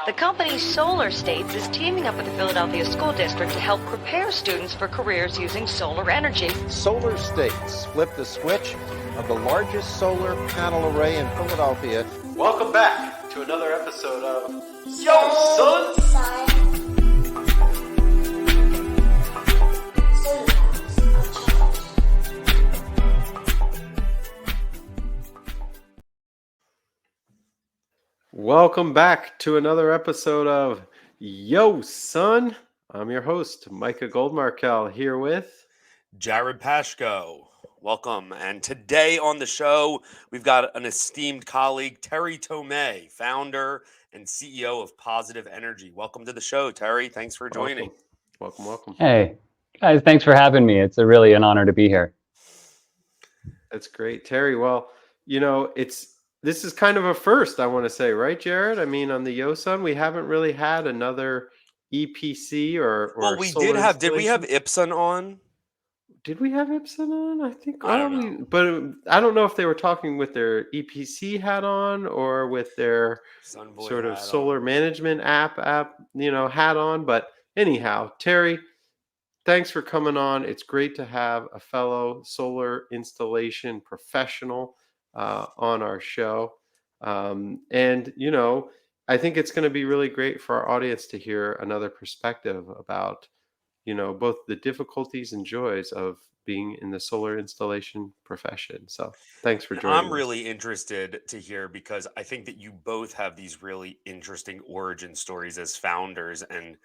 The company Solar States is teaming up with the Philadelphia School District to help prepare students for careers using solar energy. Solar States flipped the switch of the largest solar panel array in Philadelphia. Welcome back to another episode of Yo, Son! Welcome back to another episode of Yo, Son! I'm your host, Micah Goldmarkel, here with Jared Pashko. Welcome. And today on the show, we've got an esteemed colleague, Terry Tomei, founder and CEO of Positiv Energy. Welcome to the show, Terry. Thanks for joining. Welcome. Hey, guys, thanks for having me. It's really an honor to be here. That's great, Terry. Well, this is kind of a first, I want to say, right, Jared? I mean, on the Yo, Son, we haven't really had another EPC or Well, we solar did we have Ipsen on? Did we have Ipsen on? I think I don't know. but I don't know if they were talking with their EPC hat on or with their Sunboy sort of hat solar on. management app, hat on. But anyhow, Terry, thanks for coming on. It's great to have a fellow solar installation professional on our show. I think it's going to be really great for our audience to hear another perspective about both the difficulties and joys of being in the solar installation profession. So thanks for joining I'm us. really interested to hear because I think that you both have these really interesting origin stories as founders. And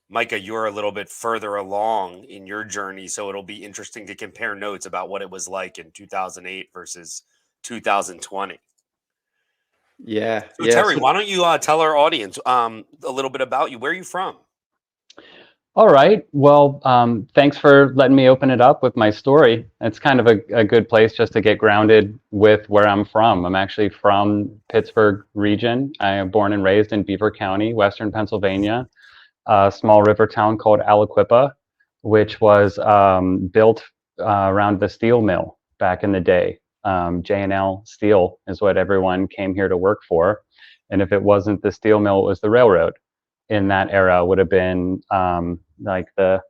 Micah, you're a little bit further along in your journey, so it'll be interesting to compare notes about what it was like in 2008 versus 2020. Yeah. So Terry, why don't you tell our audience a little bit about you? Where are you from? All right. Well, thanks for letting me open it up with my story. It's kind of a good place just to get grounded with where I'm from. I'm actually from Pittsburgh region. I am born and raised in Beaver County, Western Pennsylvania, a small river town called Aliquippa, which was built around the steel mill back in the day. J&L Steel is what everyone came here to work for. And if it wasn't the steel mill, it was the railroad. In that era would have been like the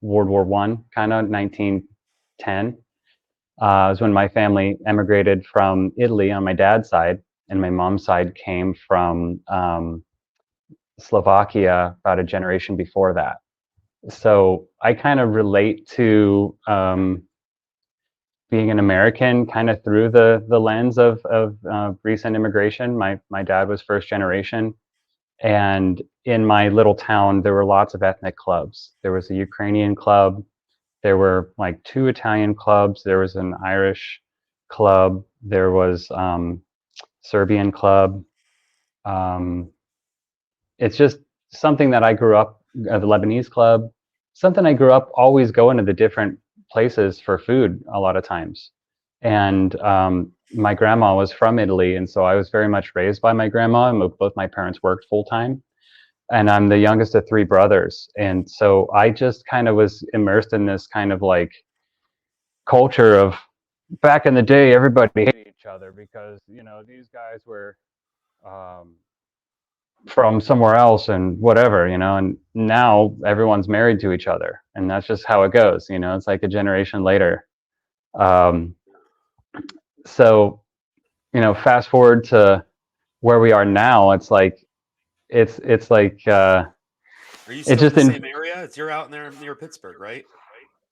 World War I, kind of 1910. Was when my family emigrated from Italy on my dad's side, and my mom's side came from Slovakia about a generation before that. So I kind of relate to being an American kind of through the lens of recent immigration. My dad was first generation. And in my little town, there were lots of ethnic clubs. There was a Ukrainian club. There were like 2 Italian clubs. There was an Irish club. There was Serbian club. It's just something that I grew up, the Lebanese club, something I grew up always going to the different places for food a lot of times. And my grandma was from Italy, and so I was very much raised by my grandma, and both my parents worked full time. And I'm the youngest of 3 brothers. And so I just kind of was immersed in this kind of like culture of back in the day, everybody hated each other because, these guys were from somewhere else and whatever, and now everyone's married to each other. And that's just how it goes. It's like a generation later. So, fast forward to where we are now, it's like, Are you still in the same area? You're out in there near Pittsburgh, right?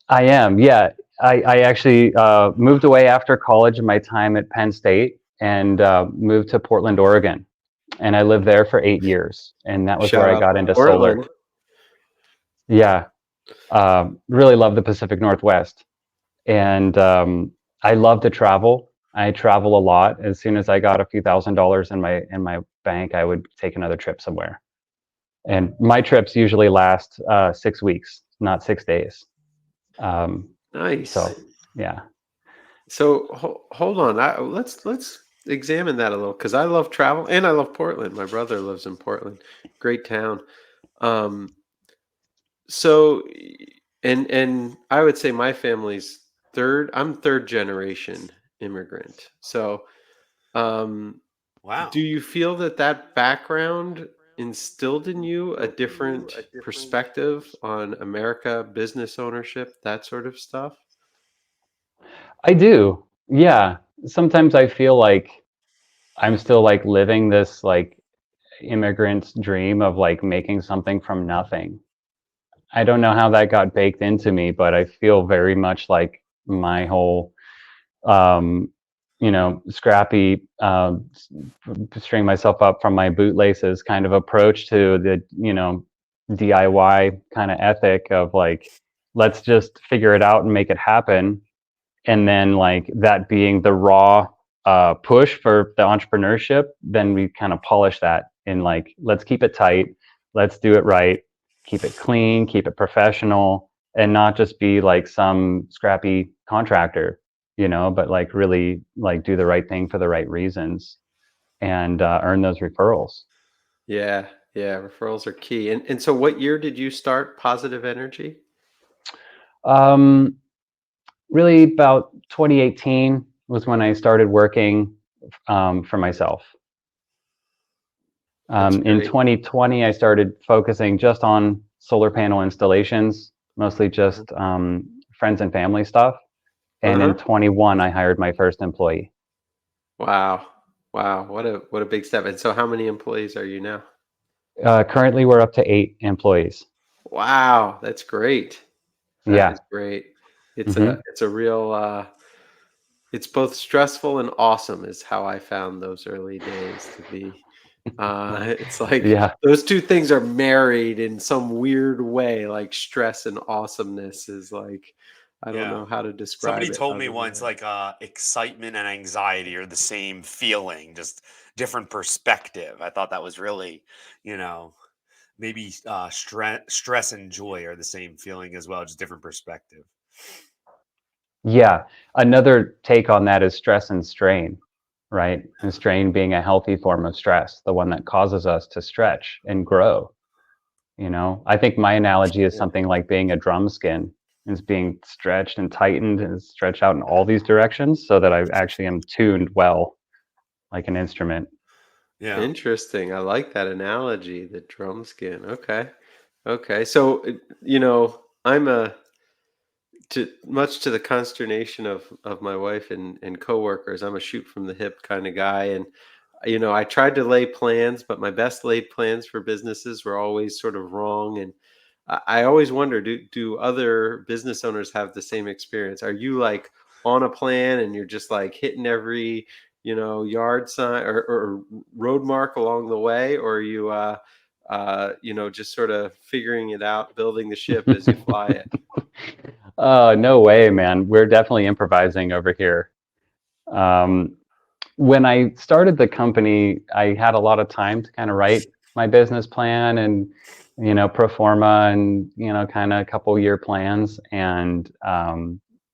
I am, yeah. I actually moved away after college in my time at Penn State and moved to Portland, Oregon. And I lived there for 8 years. And that was where I got into Portland. solar. Yeah. Really love the Pacific Northwest. And I love to travel. I travel a lot. As soon as I got a few $1,000s in my bank, I would take another trip somewhere. And my trips usually last 6 weeks, not 6 days. Nice. So, yeah. So hold on. Let's examine that a little because I love travel and I love Portland. My brother lives in Portland. Great town. So and I would say my family's I'm third generation immigrant. So Wow. do you feel that background instilled in you a different perspective on America, business ownership, that sort of stuff? I do. Yeah. Sometimes I feel like I'm still like living this like immigrant's dream of like making something from nothing. I don't know how that got baked into me, but I feel very much like my whole, um, scrappy, string myself up from my bootlaces kind of approach to the, DIY kind of ethic of like, let's just figure it out and make it happen. And then like that being the raw push for the entrepreneurship, then we kind of polish that in like, let's keep it tight, let's do it right, keep it clean, keep it professional, and not just be like some scrappy contractor, but like really like do the right thing for the right reasons and earn those referrals. Yeah, yeah, referrals are key. And so what year did you start Positive Energy? Um, Really about 2018 was when I started working for myself. That's In great. 2020, I started focusing just on solar panel installations, mostly just friends and family stuff. And in Uh-huh. 21, I hired my first employee. Wow. Wow. What a big step. And so how many employees are you now? Currently, we're up to 8 employees. Wow, that's great. That Yeah. is great. It's a Hmm. it's a real it's both stressful and awesome is how I found those early days to be. It's like Yeah. those two things are married in some weird way, like stress and awesomeness is like I don't Yeah. know how to Somebody describe it told me other once than like excitement and anxiety are the same feeling, just different perspective. I thought that was really, you know, maybe stress and joy are the same feeling as well, just different perspective. Yeah. Another take on that is stress and strain, right? And strain being a healthy form of stress, the one that causes us to stretch and grow. I think my analogy is yeah. something like being a drum skin is being stretched and tightened and stretched out in all these directions so that I actually am tuned well like an instrument. Yeah. Interesting. I like that analogy, the drum skin. Okay. Okay. So, I'm a to much to the consternation of my wife and coworkers, I'm a shoot from the hip kind of guy. And I tried to lay plans, but my best laid plans for businesses were always sort of wrong. And I always wonder, do other business owners have the same experience? Are you like on a plan and you're just like hitting every, yard sign or road mark along the way, or are you just sort of figuring it out, building the ship as you fly it? Oh, no way, man. We're definitely improvising over here. Um, when I started the company, I had a lot of time to kind of write my business plan and, pro forma and, kind of a couple year plans. And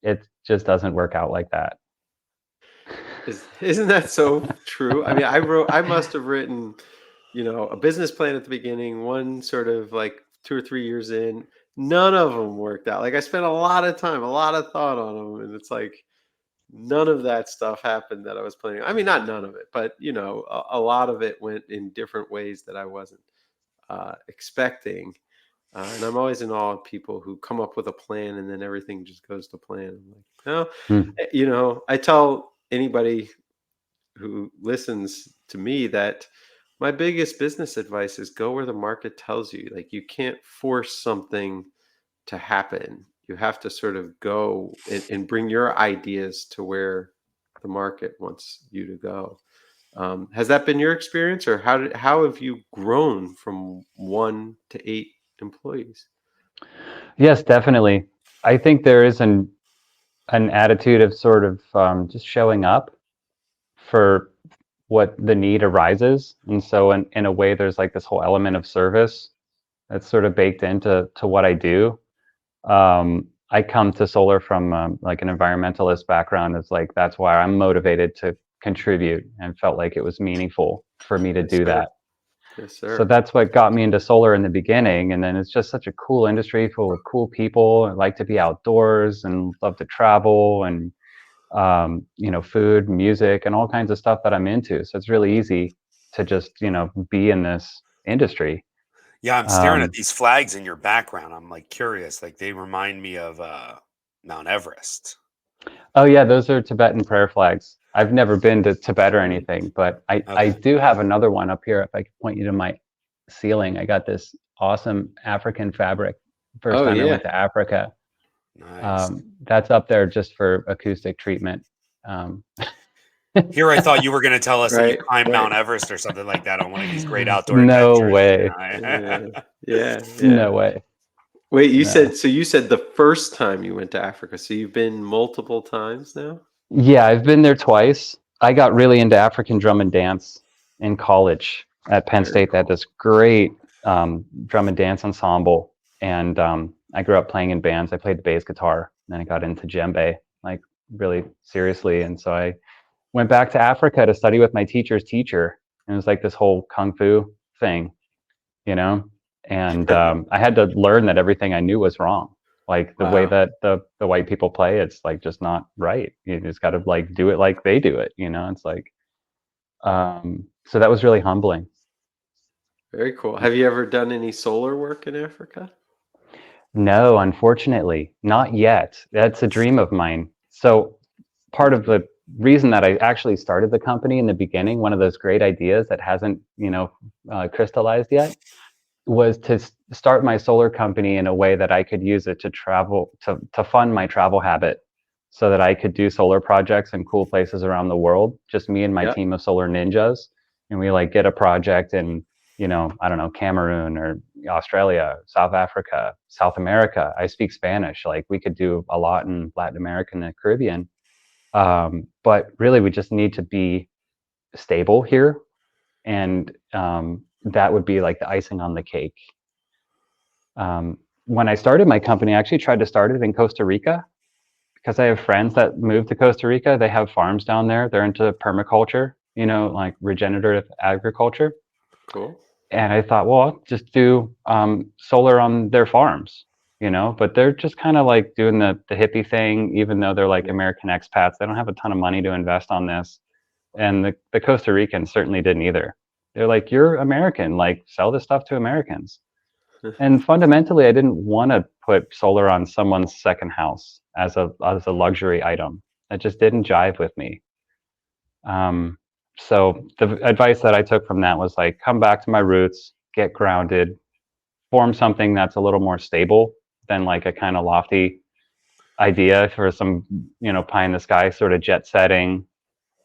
it just doesn't work out like that. Isn't that so true? I mean, I must have written, a business plan at the beginning, one sort of like 2 or 3 years in, none of them worked out. Like I spent a lot of time, a lot of thought on them, and it's like none of that stuff happened that I was planning. I mean, not none of it, but a lot of it went in different ways that I wasn't expecting. And I'm always in awe of people who come up with a plan and then everything just goes to plan. I'm like, no, Hmm. I tell anybody who listens to me that my biggest business advice is go where the market tells you. Like you can't force something to happen. You have to sort of go and bring your ideas to where the market wants you to go. Has that been your experience, or how have you grown from 1 to 8 employees? Yes, definitely. I think there is an attitude of sort of just showing up for what the need arises, and so in a way, there's like this whole element of service that's sort of baked into what I do. I come to solar from like an environmentalist background. It's like that's why I'm motivated to contribute and felt like it was meaningful for me to Yes, do sir. that. Yes, So sir. that's what got me into solar in the beginning. And then it's just such a cool industry full of cool people. I like to be outdoors and love to travel and, food, music, and all kinds of stuff that I'm into. So it's really easy to just, be in this industry. Yeah, I'm staring at Um, these flags in your background. I'm like curious. Like they remind me of Mount Everest. oh yeah, those are Tibetan prayer flags. I've never been to Tibet or Mm. anything, but I Okay. do have another one up here. If I could point you to my ceiling, I got this awesome African fabric. First Oh time I yeah. went to Africa. Nice. That's up there just for acoustic treatment. Um, Here, I thought you were going to tell us that you Right. climbed Right. Mount Everest or something like that on one of these great outdoor no adventures. You way. Yeah. Yeah. Yeah. No way. Wait, No. you said the first time you went to Africa, so you've been multiple times now? Yeah, I've been there twice. I got really into African drum and dance in college at Penn Very State. They had cool. this great drum and dance ensemble, and I grew up playing in bands. I played the bass guitar, and then I got into djembe like really seriously. And so I went back to Africa to study with my teacher's teacher. And it was like this whole kung fu thing, you know. And I had to learn that everything I knew was wrong. Like the way Wow. that the white people play, it's like just not right. You just got to like do it like they do it, you know. It's like so that was really humbling. Very cool. Have you ever done any solar work in Africa? No, unfortunately, not yet. That's a dream of mine. So part of the reason that I actually started the company in the beginning, one of those great ideas that hasn't, crystallized yet, was to start my solar company in a way that I could use it to travel to fund my travel habit so that I could do solar projects in cool places around the world, just me and my Yeah. team of solar ninjas. And we like get a project in, I don't know, Cameroon or Australia, South Africa, South America. I speak Spanish. Like we could do a lot in Latin America and the Caribbean. But really we just need to be stable here. And that would be like the icing on the cake. When I started my company, I actually tried to start it in Costa Rica because I have friends that moved to Costa Rica. They have farms down there. They're into permaculture, like regenerative agriculture. Cool. And I thought, well, I'll just do solar on their farms, but they're just kind of like doing the hippie thing, even though they're like Yeah. American expats. They don't have a ton of money to invest on this. And the Costa Ricans certainly didn't either. They're like, you're American, like sell this stuff to Americans. And fundamentally, I didn't want to put solar on someone's second house as a luxury item. That just didn't jive with me. So the advice that I took from that was like, come back to my roots, get grounded, form something that's a little more stable than like a kind of lofty idea for some, pie in the sky sort of jet setting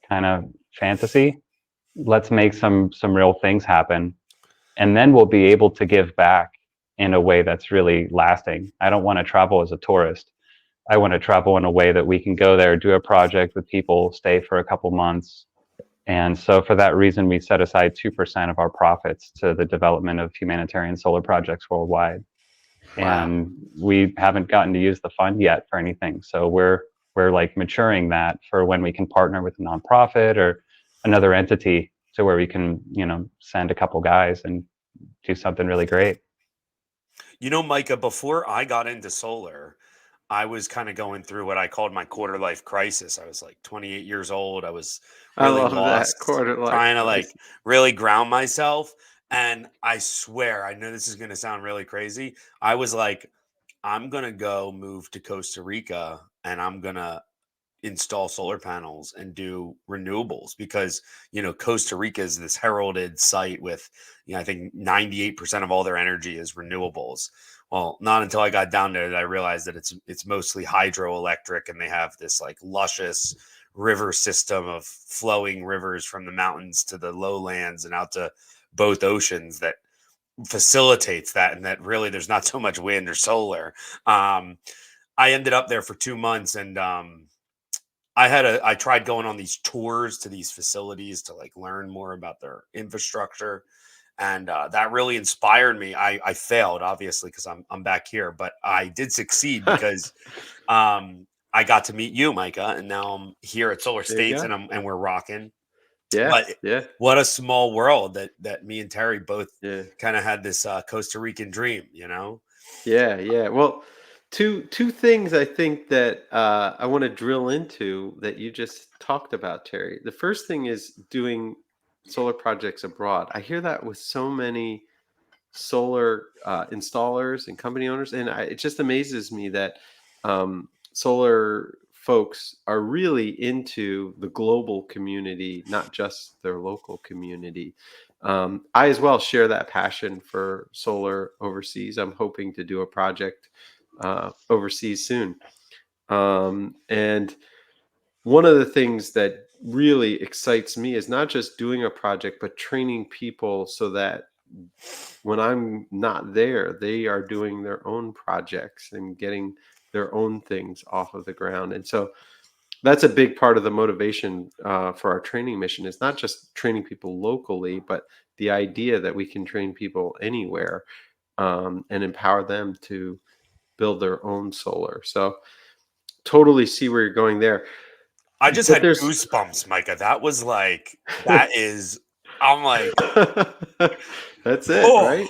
kind of fantasy. Let's make some real things happen, and then we'll be able to give back in a way that's really lasting. I don't want to travel as a tourist. I want to travel in a way that we can go there, do a project with people, stay for a couple months. And so for that reason, we set aside 2% of our profits to the development of humanitarian solar projects worldwide. Wow. And we haven't gotten to use the fund yet for anything. So we're like maturing that for when we can partner with a nonprofit or another entity to where we can, send a couple guys and do something really great. Micah, before I got into solar, I was kind of going through what I called my quarter life crisis. I was like 28 years old. I was I really love that lost, quarter life trying to like crisis. really ground myself. And I swear, I know this is going to sound really crazy. I was like, I'm going to go move to Costa Rica and I'm going to install solar panels and do renewables because Costa Rica is this heralded site with I think 98% of all their energy is renewables. Well, not until I got down there that I realized that it's mostly hydroelectric, and they have this like luscious river system of flowing rivers from the mountains to the lowlands and out to both oceans that facilitates that, and that really there's not so much wind or solar. I ended up there for 2 months, and I tried going on these tours to these facilities to like learn more about their infrastructure, and that really inspired me. I failed obviously because I'm back here, but I did succeed because I got to meet you, Micah, and now I'm here at Solar There you States, go. and we're rocking. Yeah. But Yeah. what a small world that me and Terry both Yeah. kind of had this Costa Rican dream, Yeah. Yeah. Well, two things I think that I want to drill into that you just talked about, Terry. The first thing is doing solar projects abroad. I hear that with so many solar installers and company owners, and it just amazes me that solar folks are really into the global community, not just their local community. I as well share that passion for solar overseas. I'm hoping to do a project overseas soon. And one of the things that really excites me is not just doing a project, but training people so that when I'm not there, they are doing their own projects and getting their own things off of the ground. And so that's a big part of the motivation for our training mission, is not just training people locally, but the idea that we can train people anywhere and empower them to build their own solar. So totally see where you're going there. I just But had there's goosebumps, Micah. That was like, that is, I'm like, that's it, oh, right?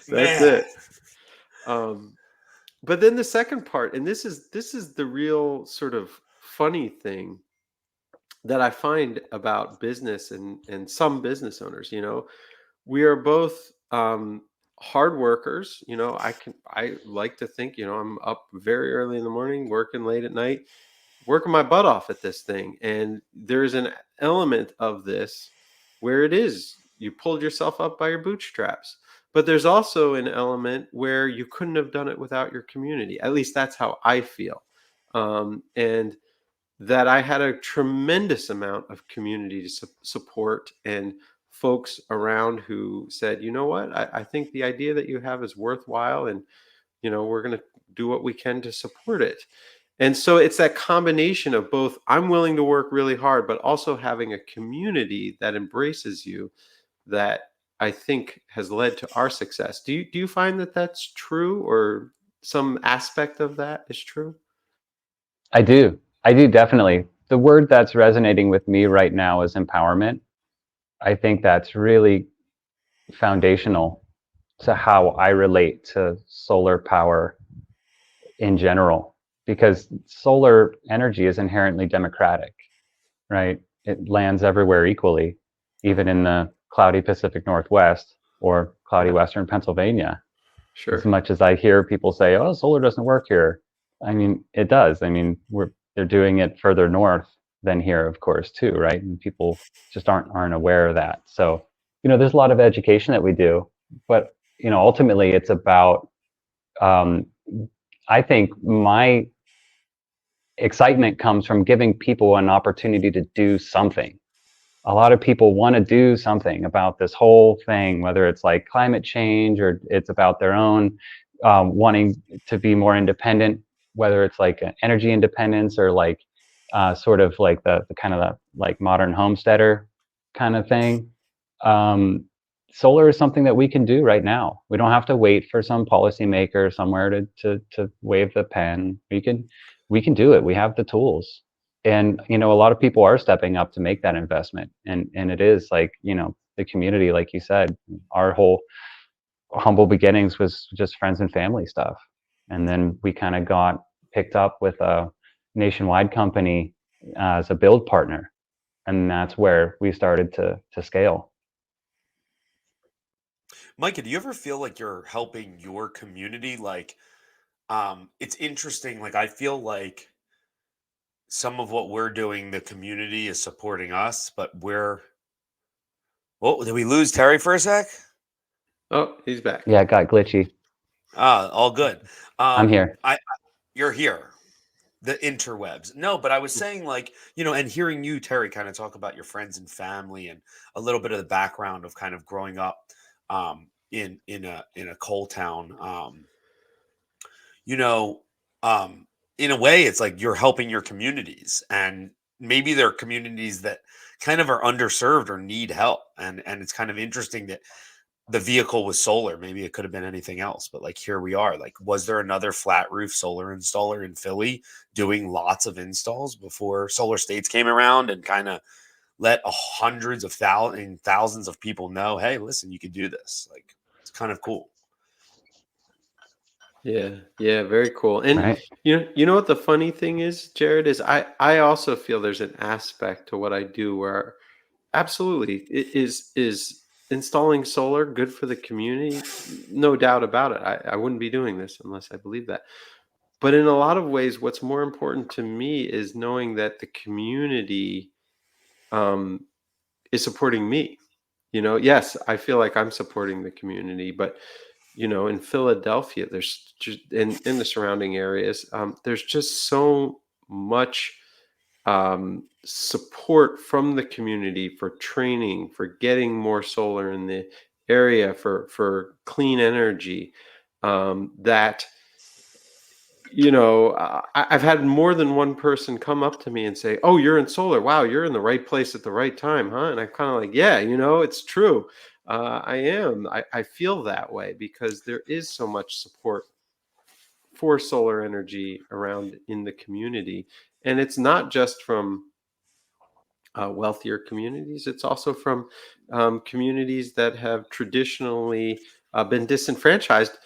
That's man. it. But then the second part, and this is the real sort of funny thing that I find about business and some business owners. We are both hard workers. I like to think, I'm up very early in the morning, working late at night, working my butt off at this thing. And there's an element of this where it is you pulled yourself up by your bootstraps. But there's also an element where you couldn't have done it without your community. At least that's how I feel. And that I had a tremendous amount of community support and folks around who said, you know what, I think the idea that you have is worthwhile, and we're going to do what we can to support it. And so it's that combination of both, I'm willing to work really hard, but also having a community that embraces you, that I think has led to our success. Do you find that that's true, or some aspect of that is true? I do. I do, definitely. The word that's resonating with me right now is empowerment. I think that's really foundational to how I relate to solar power in general, because solar energy is inherently democratic, right? It lands everywhere equally, even in the cloudy Pacific Northwest or cloudy Yeah, Western Pennsylvania. As sure. much as I hear people say, "Oh, solar doesn't work here," I mean, it does. I mean, they're doing it further north than here, of course, too, right? And people just aren't aware of that. So, there's a lot of education that we do, but ultimately, it's about. Um, I think my excitement comes from giving people an opportunity to do something. A lot of people want to do something about this whole thing, whether it's like climate change or it's about their own wanting to be more independent, whether it's like energy independence or like sort of like the kind of the like modern homesteader kind of thing. Um, Solar is something that we can do right now. We don't have to wait for some policymaker somewhere to wave the pen. We can do it. We have the tools. And a lot of people are stepping up to make that investment, and it is like the community, like you said, our whole humble beginnings was just friends and family stuff, and then we kind of got picked up with a nationwide company as a build partner, and that's where we started to scale. Micah, do you ever feel like you're helping your community? Like, it's interesting. Like, I feel like some of what we're doing, the community is supporting us, but oh, did we lose Terry for a sec? Oh, he's back. Yeah, it got glitchy. Ah, all good. I'm here. You're here. The interwebs. No, but I was saying, like, and hearing you, Terry, kind of talk about your friends and family and a little bit of the background of kind of growing up in a coal town. You know, in a way, it's like you're helping your communities, and maybe they're communities that kind of are underserved or need help. And it's kind of interesting that the vehicle was solar. Maybe it could have been anything else, but like here we are. Like, was there another flat roof solar installer in Philly doing lots of installs before solar states came around and kind of let hundreds of thousands of people know, hey, listen, you could do this. Like, it's kind of cool. Yeah, yeah, very cool. And Right. you know what the funny thing is, Jared, is I also feel there's an aspect to what I do where Absolutely. Is installing solar good for the community? No doubt about it. I wouldn't be doing this unless I believe that. But in a lot of ways, what's more important to me is knowing that the community um, is supporting me. Yes, I feel like I'm supporting the community, but in Philadelphia, there's just in the surrounding areas, there's just so much support from the community for training, for getting more solar in the area, for clean energy, that I've had more than one person come up to me and say, "Oh, you're in solar. Wow, you're in the right place at the right time, huh?" And I'm kind of like, "Yeah, it's true. I am. I feel that way because there is so much support for solar energy around in the community, and it's not just from wealthier communities. It's also from communities that have traditionally been disenfranchised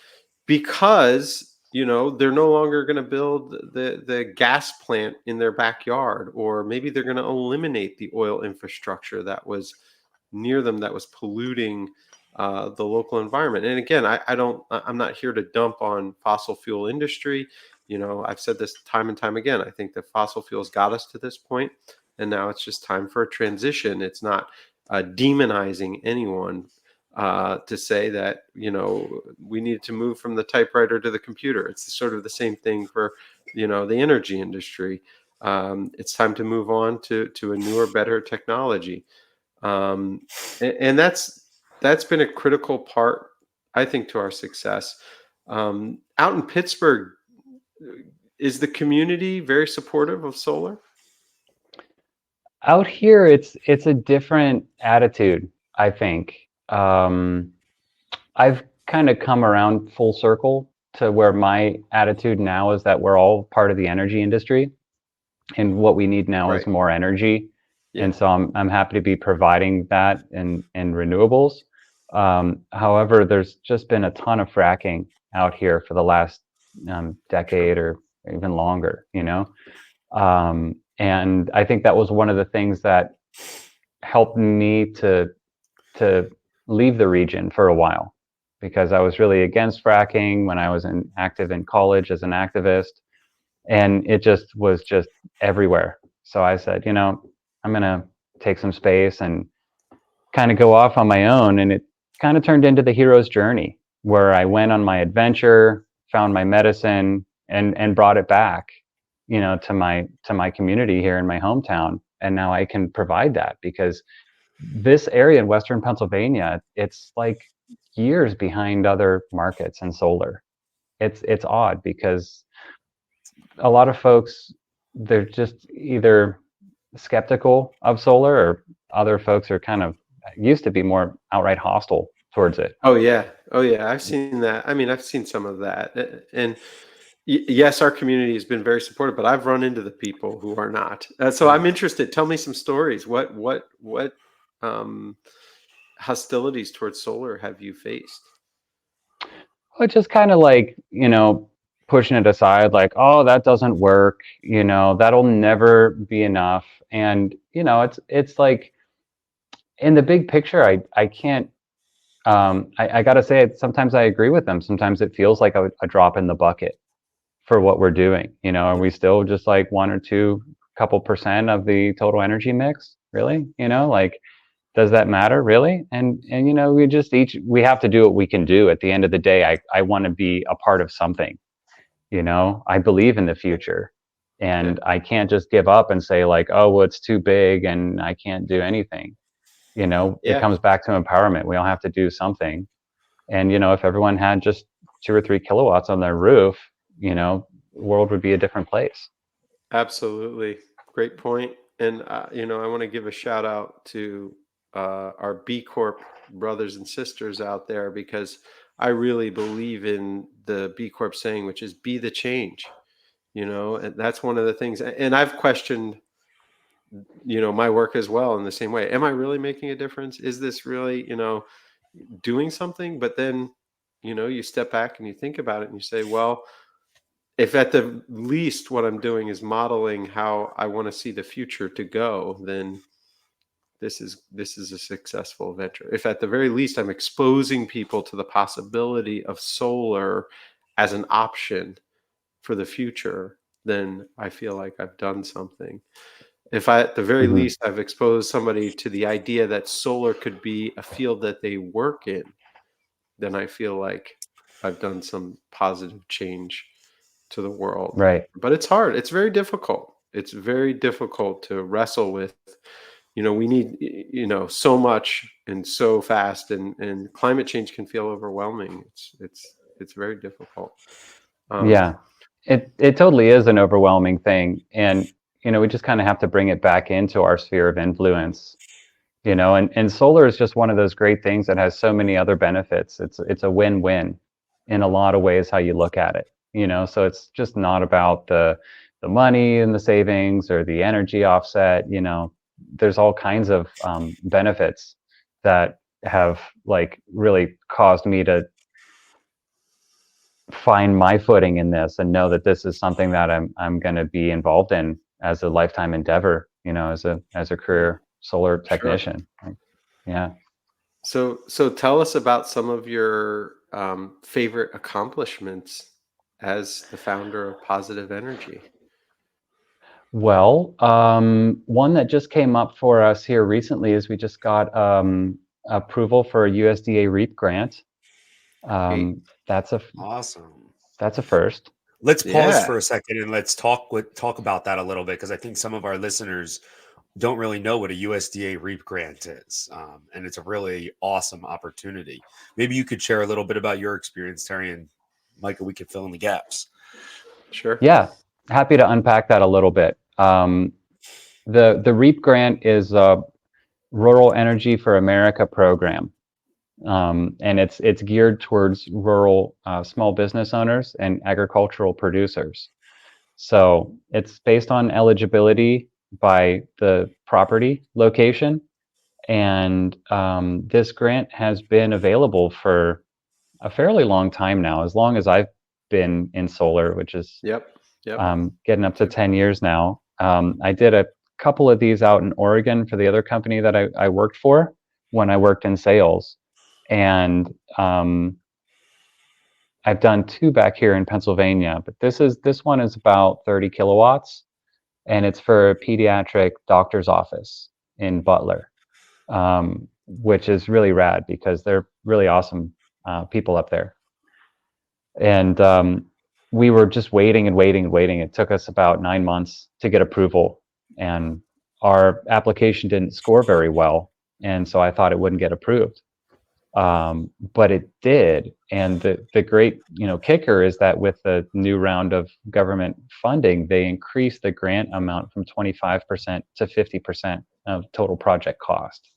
because they're no longer going to build the gas plant in their backyard, or maybe they're going to eliminate the oil infrastructure that was near them that was polluting the local environment. And again, I'm not here to dump on fossil fuel industry. I've said this time and time again. I think that fossil fuels got us to this point, and now it's just time for a transition. It's not demonizing anyone to say that we need to move from the typewriter to the computer. It's sort of the same thing for the energy industry. It's time to move on to a newer, better technology, and that's been a critical part, I think, to our success. Out in Pittsburgh, is the community very supportive of solar? Out here, it's a different attitude, I think. I've kind of come around full circle to where my attitude now is that we're all part of the energy industry, and what we need now is Right. more energy. Yeah. And so I'm happy to be providing that in renewables. However, there's just been a ton of fracking out here for the last decade or even longer. And I think that was one of the things that helped me to leave the region for a while, because I was really against fracking when I was active in college as an activist, and it was just everywhere. So I said, I'm gonna take some space and kind of go off on my own, and it kind of turned into the hero's journey, where I went on my adventure, found my medicine, and brought it back, to my community here in my hometown. And now I can provide that, because this area in Western Pennsylvania, it's like years behind other markets in solar. It's odd, because a lot of folks, they're just either skeptical of solar, or other folks are kind of used to be more outright hostile towards it. Oh yeah. Oh yeah. I've seen that. I mean, I've seen some of that. And yes, our community has been very supportive, but I've run into the people who are not. So I'm interested. Tell me some stories. What um, hostilities towards solar have you faced? It's just kind of like, pushing it aside, like, oh, that doesn't work, that'll never be enough. And, it's like, in the big picture, I can't, I gotta say it, sometimes I agree with them. Sometimes it feels like a drop in the bucket for what we're doing. Are we still just like 1 or 2 couple% of the total energy mix? Really? Like, does that matter really? And we have to do what we can do. At the end of the day, I want to be a part of something. I believe in the future, Yeah. and I can't just give up and say, like, oh, well, it's too big and I can't do anything. It Yeah. comes back to empowerment. We all have to do something. And if everyone had just 2 or 3 kilowatts on their roof, the world would be a different place. Absolutely. Great point. And I want to give a shout out to our B Corp brothers and sisters out there, because I really believe in the B Corp saying, which is be the change. And that's one of the things. And I've questioned, my work as well in the same way. Am I really making a difference? Is this really, doing something? But then, you step back and you think about it and you say, well, if at the least what I'm doing is modeling how I want to see the future to go, then this is a successful venture. If at the very least I'm exposing people to the possibility of solar as an option for the future, then I feel like I've done something. If I, at the very Mhm. least, I've exposed somebody to the idea that solar could be a field that they work in, then I feel like I've done some positive change to the world. Right. But it's hard. It's very difficult. It's very difficult to wrestle with. We need, so much and so fast, and climate change can feel overwhelming. It's very difficult. Um, Yeah. It totally is an overwhelming thing. And, we just kind of have to bring it back into our sphere of influence, and solar is just one of those great things that has so many other benefits. It's a win-win in a lot of ways how you look at it, so it's just not about the money and the savings or the energy offset. There's all kinds of benefits that have like really caused me to find my footing in this and know that this is something that I'm going to be involved in as a lifetime endeavor, as a career solar sure. technician. Yeah. So tell us about some of your favorite accomplishments as the founder of Positive Energy. Well, one that just came up for us here recently is we just got approval for a USDA REAP grant. Great. That's a Awesome. that's a first. Let's pause Yeah, for a second and let's talk about that a little bit, because I think some of our listeners don't really know what a USDA REAP grant is, and it's a really awesome opportunity. Maybe you could share a little bit about your experience, Terry, and Micah, we could fill in the gaps. sure. Yeah, happy to unpack that a little bit. The REAP grant is a Rural Energy for America program. And it's geared towards rural small business owners and agricultural producers. So it's based on eligibility by the property location, and this grant has been available for a fairly long time now, as long as I've been in solar, which is Yep. Yep. getting up to 10 years now. I did a couple of these out in Oregon for the other company that I worked for when I worked in sales. And I've done two back here in Pennsylvania, but this one is about 30 kilowatts, and it's for a pediatric doctor's office in Butler, which is really rad because they're really awesome people up there. And we were just waiting and waiting and waiting. It took us about 9 months to get approval, and our application didn't score very well, and so I thought it wouldn't get approved. But it did. And the great, kicker is that with the new round of government funding, they increased the grant amount from 25% to 50% of total project cost.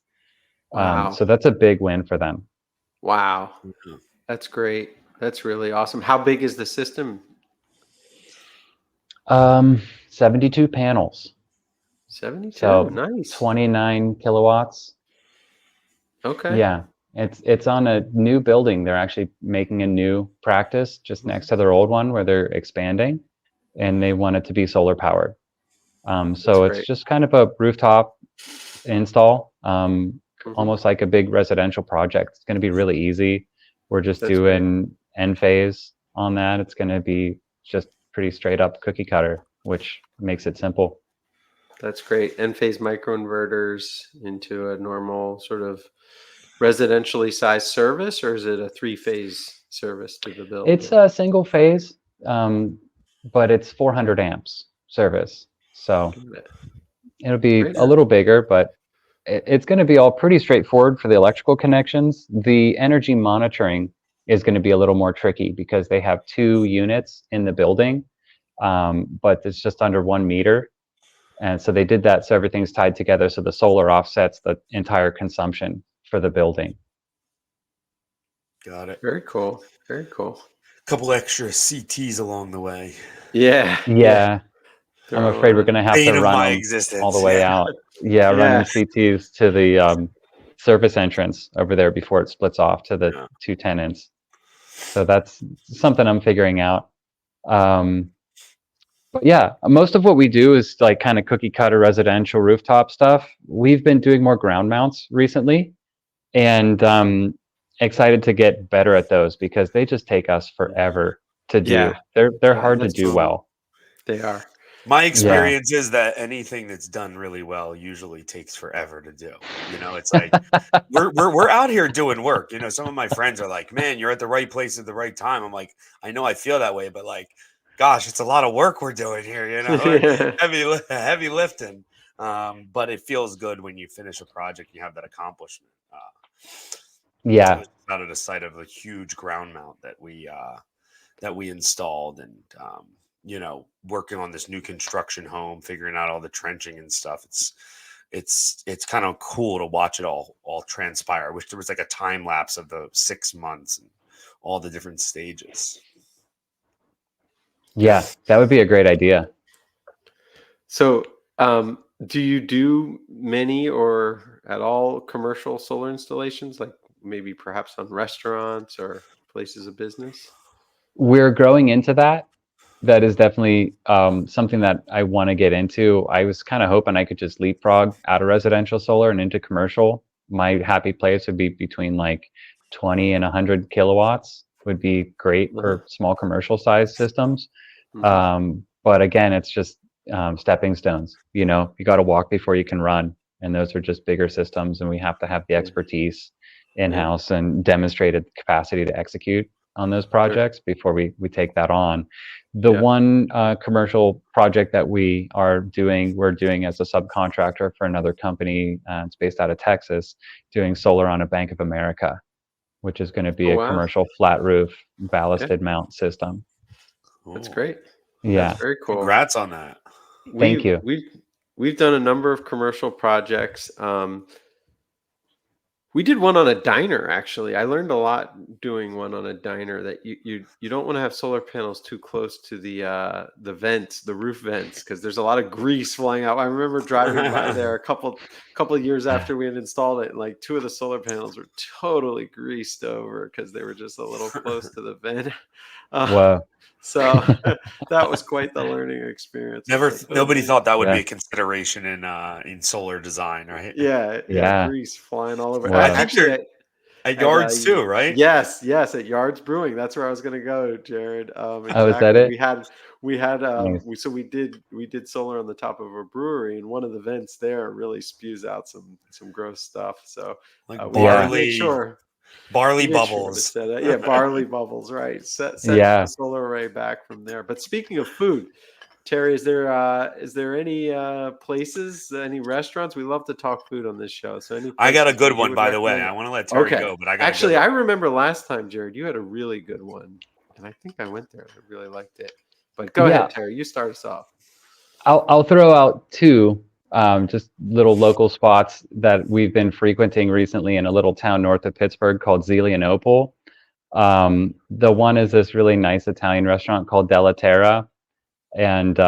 Wow. So that's a big win for them. Wow. That's great. That's really awesome. How big is the system? 72 panels. 72. So Nice. 29 kilowatts. Okay. Yeah. It's on a new building. They're actually making a new practice just next to their old one where they're expanding, and they want it to be solar powered. So it's great. just kind of a rooftop install, Mhm. almost like a big residential project. It's going to be really easy. We're just That's doing end phase on that. It's going to be just pretty straight up cookie cutter, which makes it simple. That's great. N-phase microinverters into a normal sort of residentially sized service, or is it a three-phase service to the building? It's a single phase, but it's 400 amps service. So it'll be Great. a little bigger, but it's going to be all pretty straightforward for the electrical connections. The energy monitoring is going to be a little more tricky because they have 2 units in the building, but it's just under 1 meter. And so they did that so everything's tied together, so the solar offsets the entire consumption for the building. Got it. Very cool. Very cool. Couple extra CTs along the way. Yeah. Yeah. I'm afraid we're going to have Bane to of run my them existence. all the way Yeah. out. Yeah, running CTs to the service entrance over there before it splits off to the 2 tenants. So that's something I'm figuring out. But yeah, most of what we do is like kind of cookie cutter residential rooftop stuff. We've been doing more ground mounts recently, and excited to get better at those because they just take us forever to do. Yeah, They're yeah, hard to that's do well. they are. My Yeah. experience is that anything that's done really well usually takes forever to do. You know, it's like we're out here doing work. You know, some of my friends are like, "Man, you're at the right place at the right time." I'm like, "I know I feel that way, but like, gosh, it's a lot of work we're doing here. You know, heavy lifting." But it feels good when you finish a project, you have that accomplishment. I Yeah. was out at a site of a huge ground mount that we installed, and you know, working on this new construction home, figuring out all the trenching and stuff. It's kind of cool to watch it all transpire. I wish there was like a time lapse of the 6 months and all the different stages. Yeah, that would be a great idea. So, do you do many or at all commercial solar installations, like maybe perhaps on restaurants or places of business? We're growing into that. That is definitely something that I want to get into. I was kind of hoping I could just leapfrog out of residential solar and into commercial. My happy place would be between like 20 and 100 kilowatts would be great for small commercial size systems. But again, it's just stepping stones. You know, you got to walk before you can run. And those are just bigger systems. And we have to have the expertise in-house and demonstrated capacity to execute on those projects before we take that on. The one commercial project that we're doing as a subcontractor for another company. It's based out of Texas, doing solar on a Bank of America, which is going to be a commercial flat roof ballasted mount system. That's great. Yeah, that's very cool. Congrats on that. Thank you. We've done a number of commercial projects. We did one on a diner, actually. I learned a lot doing one on a diner, that you don't want to have solar panels too close to the vents, the roof vents, because there's a lot of grease flying out. I remember driving by there a couple of years after we had installed it, and like 2 of the solar panels were totally greased over because they were just a little close to the vent. Wow. So that was quite the learning experience. Nobody thought that would be a consideration in solar design, right? Yeah, grease flying all over. Wow. I think they're at Yards too, right? Yes, at Yards Brewing. That's where I was going to go, Jared. Exactly. Oh, is that it? We had Nice. we did solar on the top of a brewery, and one of the vents there really spews out some gross stuff. So like barley bubbles. Barley bubbles, right. Set the solar array back from there. But speaking of food, Terry, is there any places, any restaurants? We love to talk food on this show. So I got a good one, by the way. I want to let Terry go, but I got I remember last time, Jared, you had a really good one, and I think I went there. I really liked it. But go ahead, Terry. You start us off. I'll throw out 2 just little local spots that we've been frequenting recently in a little town north of Pittsburgh called Zelienople. The one is this really nice Italian restaurant called Della Terra. And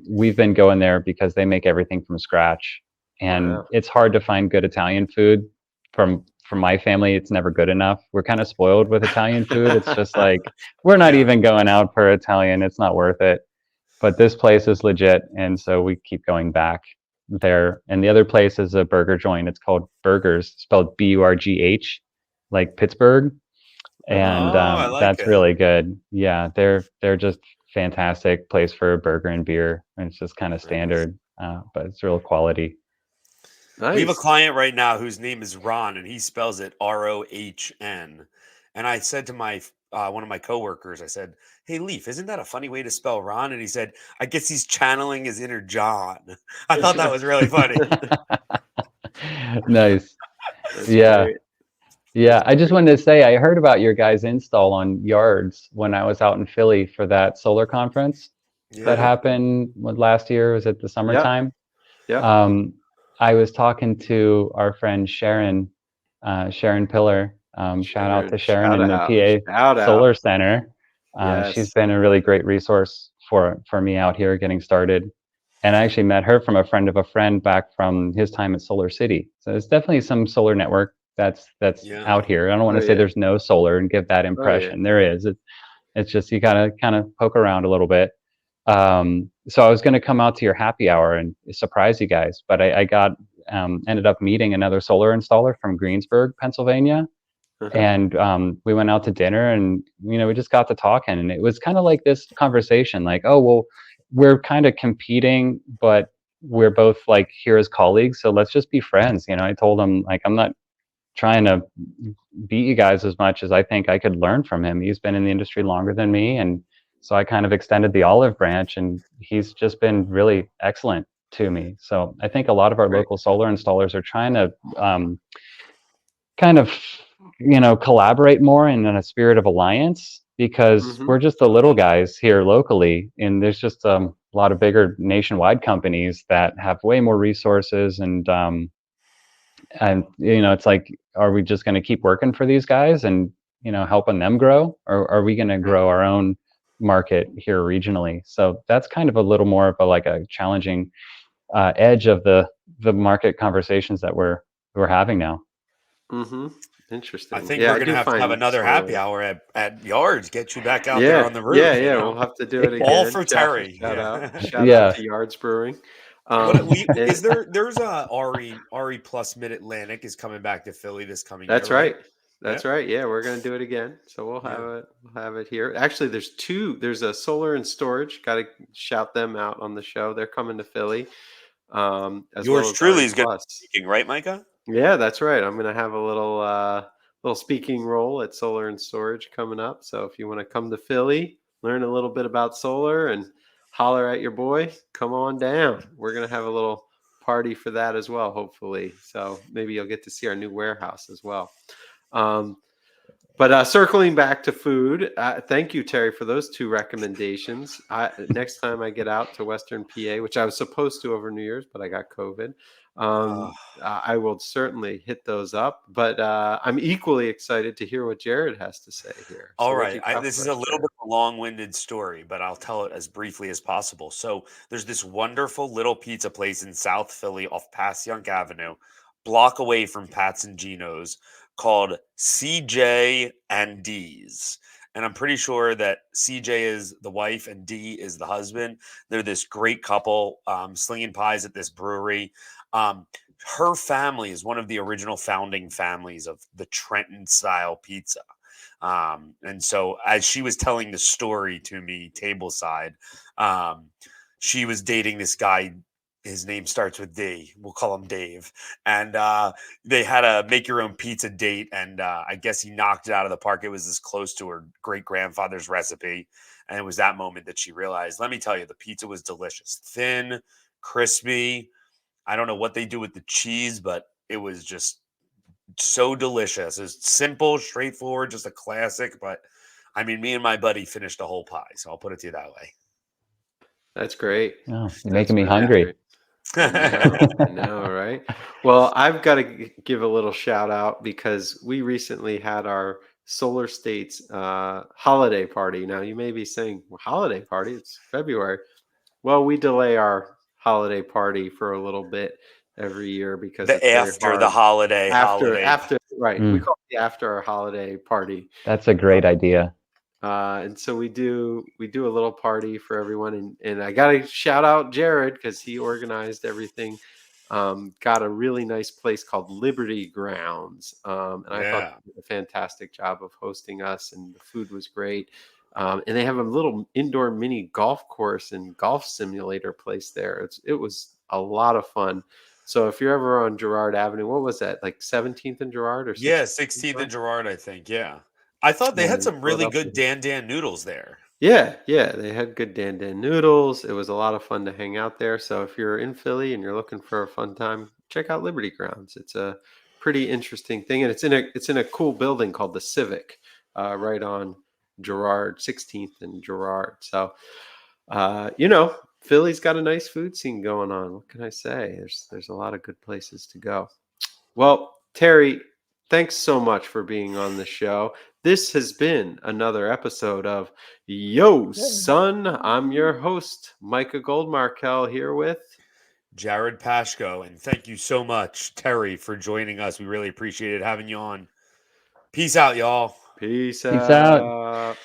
we've been going there because they make everything from scratch. And it's hard to find good Italian food. From my family, it's never good enough. We're kind of spoiled with Italian food. It's just like, we're not even going out for Italian. It's not worth it. But this place is legit. And so we keep going back there. And the other place is a burger joint. It's called Burgers, spelled Burgh, like Pittsburgh. And that's really good. Yeah, they're just fantastic place for a burger and beer. And it's just kind of standard, but it's real quality. Nice. We have a client right now whose name is Ron, and he spells it Rohn. And I said to my one of my coworkers, I said, "Hey, Leaf, isn't that a funny way to spell Ron?" And he said, "I guess he's channeling his inner John." I thought that was really funny. Nice. Great. Yeah, I just wanted to say I heard about your guys' install on Yards when I was out in Philly for that solar conference that happened last year. Was it the summertime? Yeah. I was talking to our friend Sharon Pillar. Shout out to Sharon in the PA Solar Center. She's been a really great resource for me out here getting started. And I actually met her from a friend of a friend back from his time at Solar City. So there's definitely some solar network that's out here. I don't want to say there's no solar and give that impression. There is. It's just you gotta kind of poke around a little bit. so I was going to come out to your happy hour and surprise you guys, but I got ended up meeting another solar installer from Greensburg, Pennsylvania, Uh-huh. and we went out to dinner, and we just got to talking, and it was kind of like this conversation, like, oh well, we're kind of competing, but we're both like here as colleagues, so let's just be friends. I told him, like, I'm not trying to beat you guys as much as I think I could learn from him. He's been in the industry longer than me, and so I kind of extended the olive branch, and he's just been really excellent to me. So I think a lot of our Great. local solar installers are trying to kind of collaborate more in a spirit of alliance, because Mhm. we're just the little guys here locally, and there's just a lot of bigger nationwide companies that have way more resources, and it's like, are we just going to keep working for these guys and helping them grow, or are we going to grow our own market here regionally? So that's kind of a little more of a challenging edge of the market conversations that we're having now. Mhm. I Interesting. think Yeah, we're I gonna do have to have find another happy solar. hour at Yards. Get you back out there Yeah, on the yeah, roof. yeah. We'll have to do it All again. for Terry. Shout out, Yeah. shout out Yeah. to Yards Brewing. What we And is there? There's a RE plus Mid Atlantic is coming back to Philly this coming year, that's right? right. That's right. Yeah, we're gonna do it again. So we'll have Yeah. it. We'll have it here. Actually, there's two. There's a solar and storage. Got to shout them out on the show. They're coming to Philly, as well Yours as truly RE is going to be Plus. speaking, right, Micah? Yeah, that's right. I'm gonna have a little speaking role at Solar and Storage coming up. So if you want to come to Philly, learn a little bit about solar and holler at your boy, come on down. We're gonna have a little party for that as well, hopefully. So maybe you'll get to see our new warehouse as well. Um, but circling back to food, thank you, Terry, for those two recommendations. Next time I get out to Western PA, which I was supposed to over New Year's, but I got COVID, Oh, I will certainly hit those up. But I'm equally excited to hear what Jared has to say here. all So what right. you got This for is a us, little Jared? bit of a long-winded story, but I'll tell it as briefly as possible. So there's this wonderful little pizza place in South Philly off Passyunk Avenue, block away from Pat's and Gino's, called CJ and D's. And I'm pretty sure that CJ is the wife and D is the husband. They're this great couple, slinging pies at this brewery. Um, her family is one of the original founding families of the Trenton style pizza. And so as she was telling the story to me tableside, um, she was dating this guy. His name starts with D. We'll call him Dave. And they had a make your own pizza date. And I guess he knocked it out of the park. It was as close to her great grandfather's recipe. And it was that moment that she realized, let me tell you, the pizza was delicious, thin, crispy. I don't know what they do with the cheese, but it was just so delicious. It's simple, straightforward, just a classic. But I mean, me and my buddy finished a whole pie, so I'll put it to you that That's great. Oh, you're That's making me really hungry. great. I know, right? Well, I've got to give a little shout out because we recently had our Solar States holiday party. Now, you may be saying, well, holiday party? It's February. Well, we delay our holiday party for a little bit every year because the it's very after the hard. holiday. Right. We Mm, call it the after our holiday party. that's a great idea. And so we do a little party for everyone, and I gotta shout out Jared because he organized everything. Got a really nice place called Liberty Grounds, and I thought Yeah. they did a fantastic job of hosting us, and the food was great. And they have a little indoor mini golf course and golf simulator place there. It was a lot of fun. So if you're ever on Girard Avenue, what was that, like 17th and Girard or Yeah, 16th and 16th and Girard? Gerard, I think. Yeah. I thought they Yeah, had in some really Philadelphia. good Dan noodles there. Yeah, yeah, they had good Dan Dan noodles. It was a lot of fun to hang out there. So if you're in Philly and you're looking for a fun time, check out Liberty Grounds. It's a pretty interesting thing, and it's in a cool building called the Civic, right on Girard 16th and Girard. So, Philly's got a nice food scene going on. What can I say? There's a lot of good places to go. Well, Terry, thanks so much for being on the show. This has been another episode of Yo, Son. I'm your host, Micah Goldmarkel, here with. Jared Pashko. And thank you so much, Terry, for joining us. We really appreciated having you on. Peace out, y'all. Peace Peace out. out.